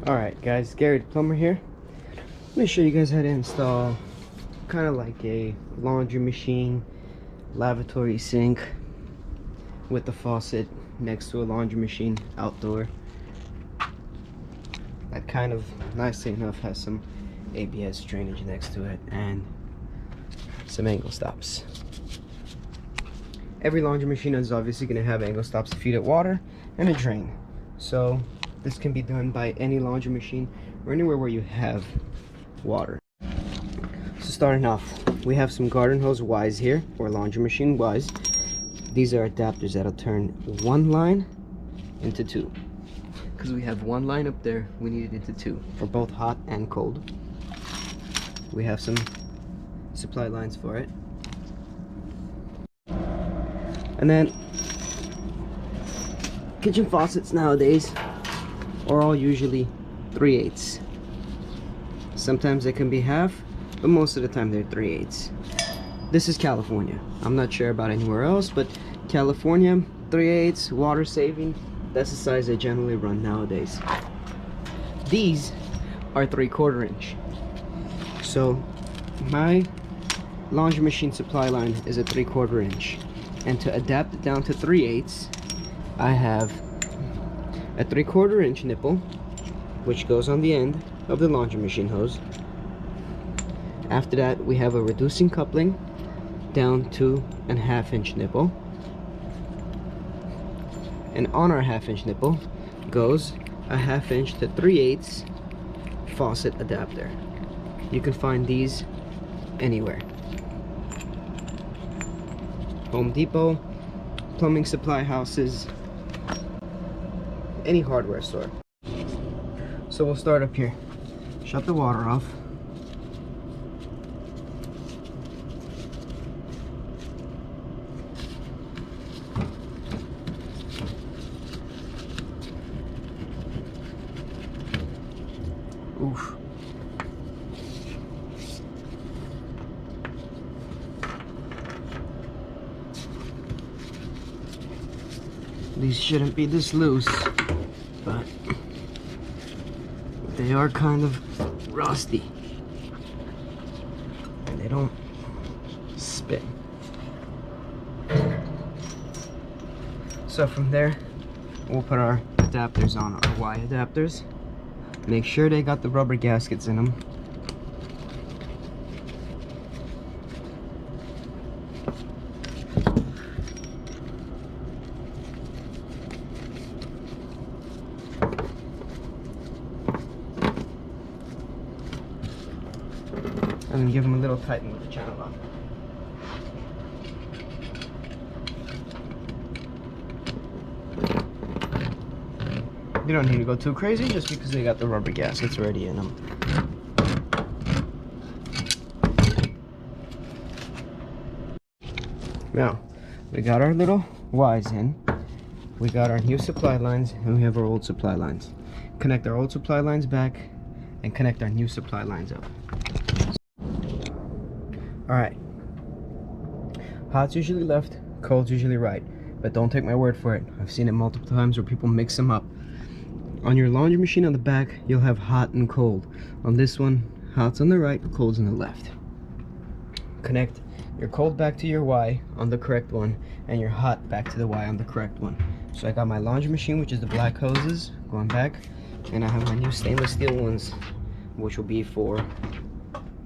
Alright guys, Gary the plumber here. Let me show you guys how to install kind of like a laundry machine, lavatory sink with the faucet next to a laundry machine outdoor. That kind of, nicely enough, has some ABS drainage next to it and some angle stops. Every laundry machine is obviously going to have angle stops to feed it water and a drain. So this can be done by any laundry machine or anywhere where you have water. So starting off, we have some garden hose Ys here, or laundry machine Ys. These are adapters that'll turn one line into two. Because we have one line up there, we need it into two for both hot and cold. We have some supply lines for it. And then kitchen faucets nowadays are all usually 3/8. Sometimes they can be half, but most of the time they're 3/8. This is California. I'm not sure about anywhere else, but California, 3/8, water saving, that's the size they generally run nowadays. These are 3/4 inch. So my laundry machine supply line is a 3/4 inch. And to adapt it down to 3/8, I have a 3/4 inch nipple, which goes on the end of the laundry machine hose. After that, we have a reducing coupling down to a 1/2 inch nipple. And on our 1/2 inch nipple goes a 1/2 inch to 3/8 faucet adapter. You can find these anywhere. Home Depot, plumbing supply houses, any hardware store. So we'll start up here. Shut the water off. Oof. These shouldn't be this loose, but they are kind of rusty and they don't spin. So from there, we'll put our adapters on, our Y adapters. Make sure they got the rubber gaskets in them. And then give them a little tightening with the channel lock. You don't need to go too crazy just because they got the rubber gaskets already in them. Now, we got our little Ys in. We got our new supply lines and we have our old supply lines. Connect our old supply lines back and connect our new supply lines up. Alright, hot's usually left, cold's usually right, but don't take my word for it. I've seen it multiple times where people mix them up. On your laundry machine on the back, you'll have hot and cold. On this one, hot's on the right, cold's on the left. Connect your cold back to your Y on the correct one, and your hot back to the Y on the correct one. So I got my laundry machine, which is the black hoses, going back, and I have my new stainless steel ones, which will be for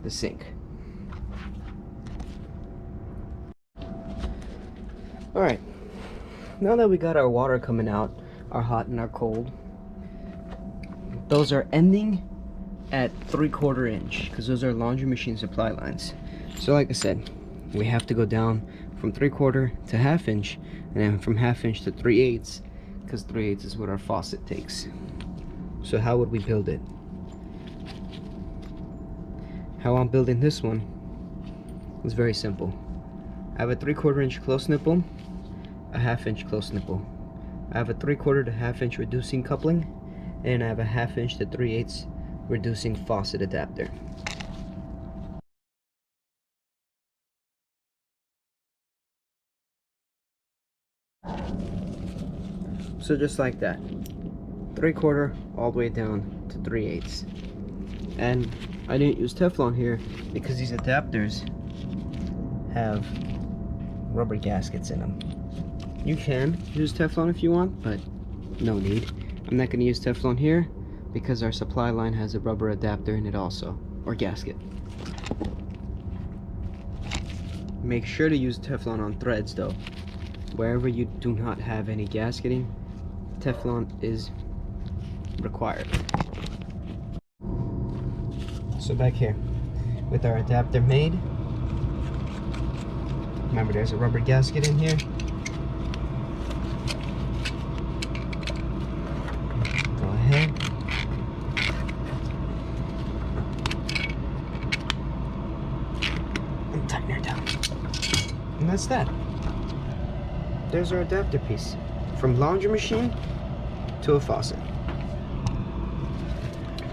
the sink. Alright, now that we got our water coming out, our hot and our cold, those are ending at 3/4 inch because those are laundry machine supply lines. So like I said, we have to go down from 3/4 to 1/2 inch, and then from 1/2 inch to 3/8, because 3/8 is what our faucet takes. So how would we build it? How I'm building this one is very simple. I have a 3/4 inch close nipple, a 1/2 inch close nipple. I have a 3/4 to 1/2 inch reducing coupling, and I have a 1/2 inch to 3/8 reducing faucet adapter. So just like that. 3/4 all the way down to 3/8. And I didn't use Teflon here because these adapters have rubber gaskets in them. You can use Teflon if you want, but no need. I'm not going to use Teflon here because our supply line has a rubber adapter in it also, or gasket. Make sure to use Teflon on threads though. Wherever you do not have any gasketing, Teflon is required. So back here, with our adapter made, remember there's a rubber gasket in here. Go ahead. And tighten her down. And that's that. There's our adapter piece. From laundry machine to a faucet.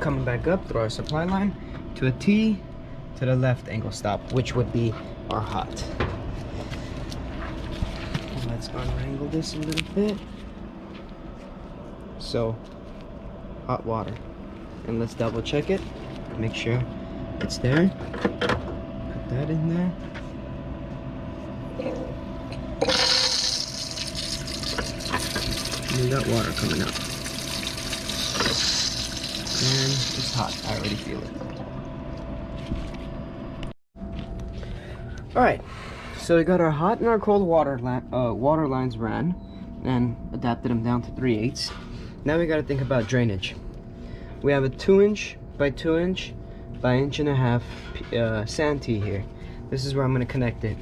Coming back up through our supply line to a T to the left angle stop, which would be our hot. Let's unwrangle this a little bit. So, hot water. And let's double check it. Make sure it's there. Put that in there. We got water coming up. And it's hot. I already feel it. Alright. So we got our hot and our cold water lines ran and adapted them down to 3/8. Now we got to think about drainage. We have a 2" by 2" by 1.5" santee here. This is where I'm going to connect it.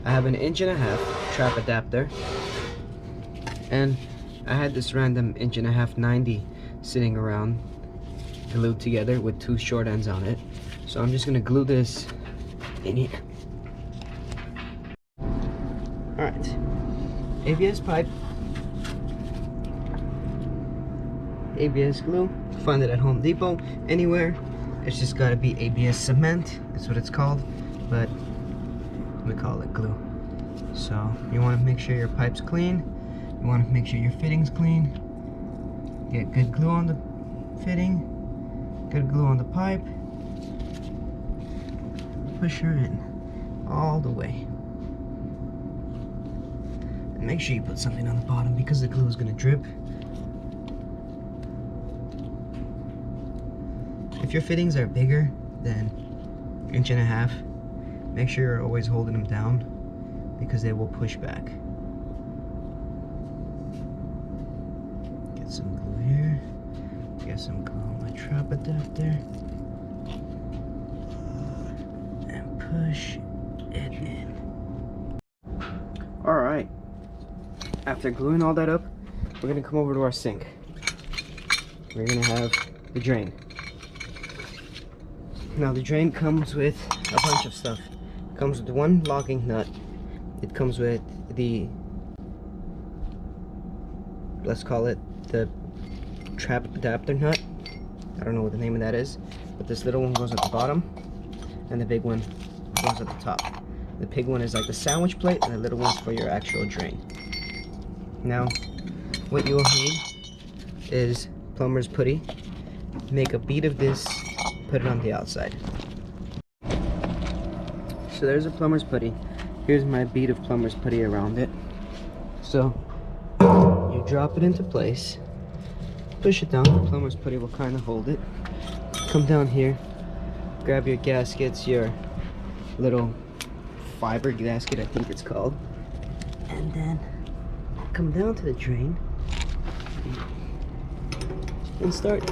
I have an 1.5" trap adapter, and I had this random 1.5" 90 sitting around glued together with 2 short ends on it. So I'm just going to glue this in here. Alright, ABS pipe, ABS glue, find it at Home Depot, anywhere. It's just gotta be ABS cement, that's what it's called, but we call it glue. So you wanna make sure your pipe's clean, you wanna make sure your fitting's clean, get good glue on the fitting, good glue on the pipe, push her in all the way. And make sure you put something on the bottom because the glue is going to drip. If your fittings are bigger than 1.5", make sure you're always holding them down because they will push back. Get some glue here. Get some glue on my trap adapter. And push it in. Alright. After gluing all that up, we're going to come over to our sink. We're going to have the drain. Now the drain comes with a bunch of stuff. It comes with one locking nut. It comes with the, let's call it the trap adapter nut. I don't know what the name of that is, but this little one goes at the bottom and the big one goes at the top. The big one is like the sandwich plate and the little one's for your actual drain. Now, what you will need is plumber's putty. Make a bead of this, put it on the outside. So there's a plumber's putty. Here's my bead of plumber's putty around it. So you drop it into place, push it down, the plumber's putty will kind of hold it. Come down here, grab your gaskets, your little fiber gasket I think it's called, and then come down to the drain and start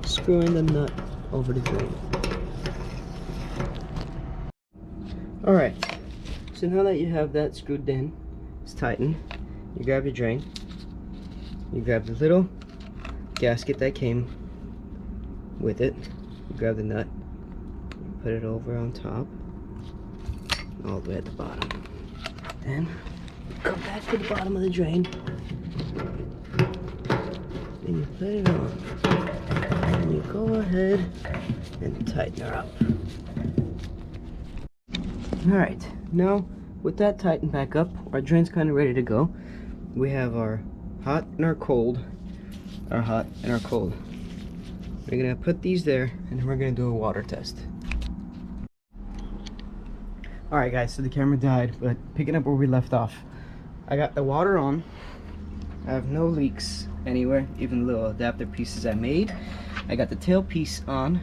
screwing the nut over the drain. Alright, so now that you have that screwed in, it's tightened, you grab your drain, you grab the little gasket that came with it, you grab the nut, you put it over on top, all the way at the bottom. Then come back to the bottom of the drain, then you put it on, and you go ahead and tighten her up. Alright, now with that tightened back up, our drain's kind of ready to go. We have our hot and our cold are hot and our cold. We're gonna put these there and we're gonna do a water test. Alright guys, so the camera died, but picking up where we left off. I got the water on. I have no leaks anywhere, even the little adapter pieces I made. I got the tailpiece on.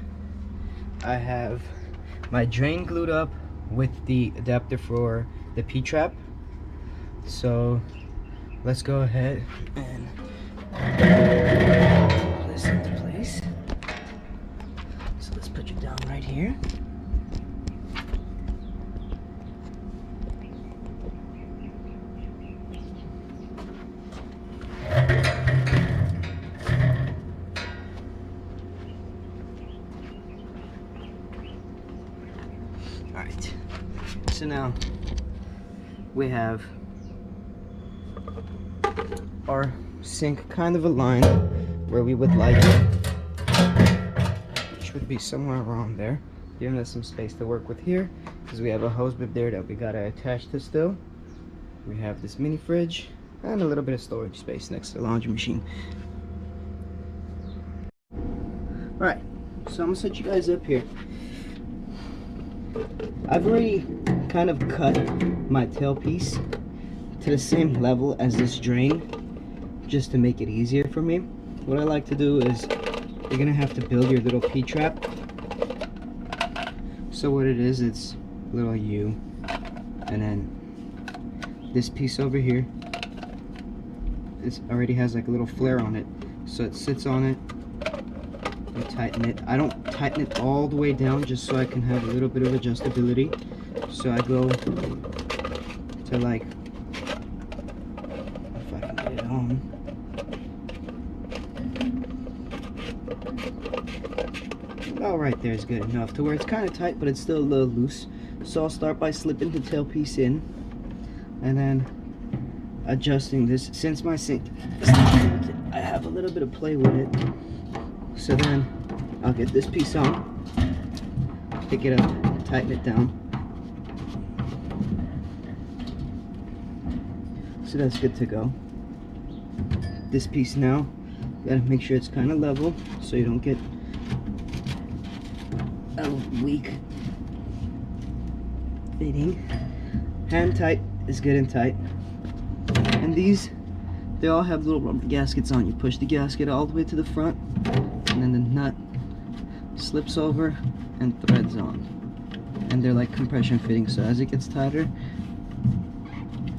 I have my drain glued up with the adapter for the P-trap. So let's go ahead and put this into place. So let's put you down right here. Alright, so now we have our sink kind of aligned where we would like it, which would be somewhere around there, giving us some space to work with here, because we have a hose bib there that we gotta attach to still. We have this mini fridge and a little bit of storage space next to the laundry machine. Alright, so I'm gonna set you guys up here. I've already kind of cut my tailpiece to the same level as this drain, just to make it easier for me. What I like to do is, you're gonna have to build your little P-trap. So what it is, it's a little U, and then this piece over here, it already has like a little flare on it, so it sits on it. You tighten it. I don't tighten it all the way down, just so I can have a little bit of adjustability. So I go to like, if I can get it on. About right there is good enough to where it's kind of tight, but it's still a little loose. So I'll start by slipping the tailpiece in, and then adjusting this. Since my sink is not tilted, I have a little bit of play with it. So then I'll get this piece on, pick it up, tighten it down. So that's good to go. This piece now, you gotta make sure it's kind of level so you don't get a weak fitting. Hand tight is good and tight. And these, they all have little rubber gaskets on. You push the gasket all the way to the front, and then the nut slips over and threads on. And they're like compression fittings, so as it gets tighter,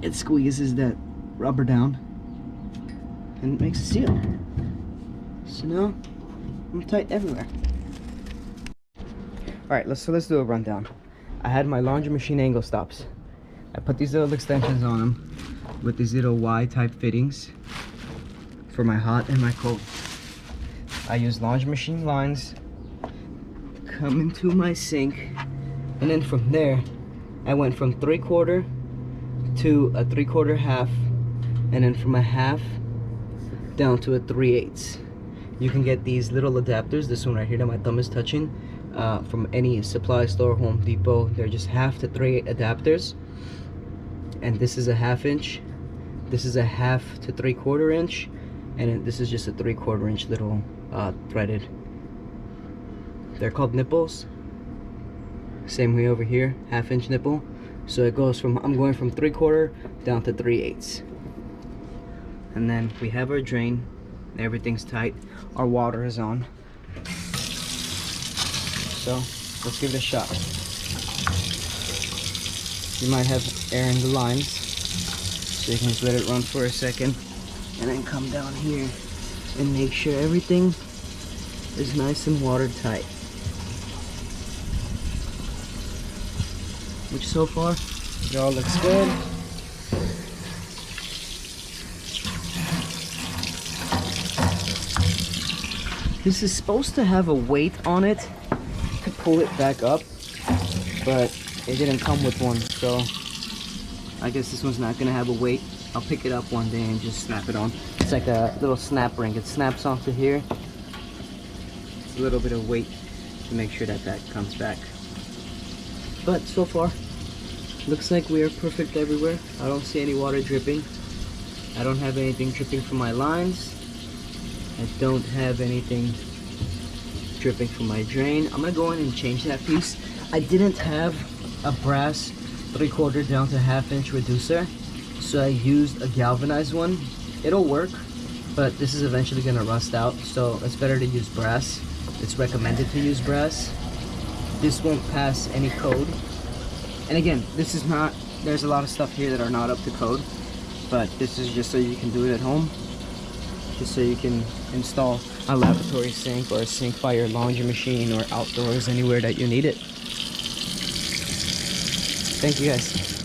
it squeezes that rubber down and it makes a seal. So now I'm tight everywhere. Alright, let's do a rundown. I had my laundry machine angle stops. I put these little extensions on them with these little Y type fittings for my hot and my cold. I use laundry machine lines, come into my sink, and then from there I went from 3/4 to a 3/4 half, and then from a half down to a 3/8. You can get these little adapters, this one right here that my thumb is touching, from any supply store, Home Depot. They're just 1/2 to 3/8 adapters, and this is a 1/2 inch, this is a 1/2 to 3/4 inch, and then this is just a 3/4 inch little threaded. They're called nipples. Same way over here, 1/2 inch nipple. So it goes from, I'm going from 3/4 down to 3/8. And then we have our drain. Everything's tight. Our water is on. So let's give it a shot. You might have air in the lines, so you can just let it run for a second, and then come down here and make sure everything is nice and watertight. Which so far, it all looks good. This is supposed to have a weight on it to pull it back up, but it didn't come with one, so I guess this one's not gonna have a weight. I'll pick it up one day and just snap it on. It's like a little snap ring. It snaps onto here. It's a little bit of weight to make sure that that comes back. But so far, looks like we are perfect everywhere. I don't see any water dripping. I don't have anything dripping from my lines. I don't have anything dripping from my drain. I'm gonna go in and change that piece. I didn't have a brass 3/4 down to 1/2 inch reducer, so I used a galvanized one. It'll work, but this is eventually gonna rust out, so it's better to use brass. It's recommended to use brass. This won't pass any code. And again, this is not, there's a lot of stuff here that are not up to code, but this is just so you can do it at home. Just so you can install a laboratory sink or a sink by your laundry machine or outdoors, anywhere that you need it. Thank you guys.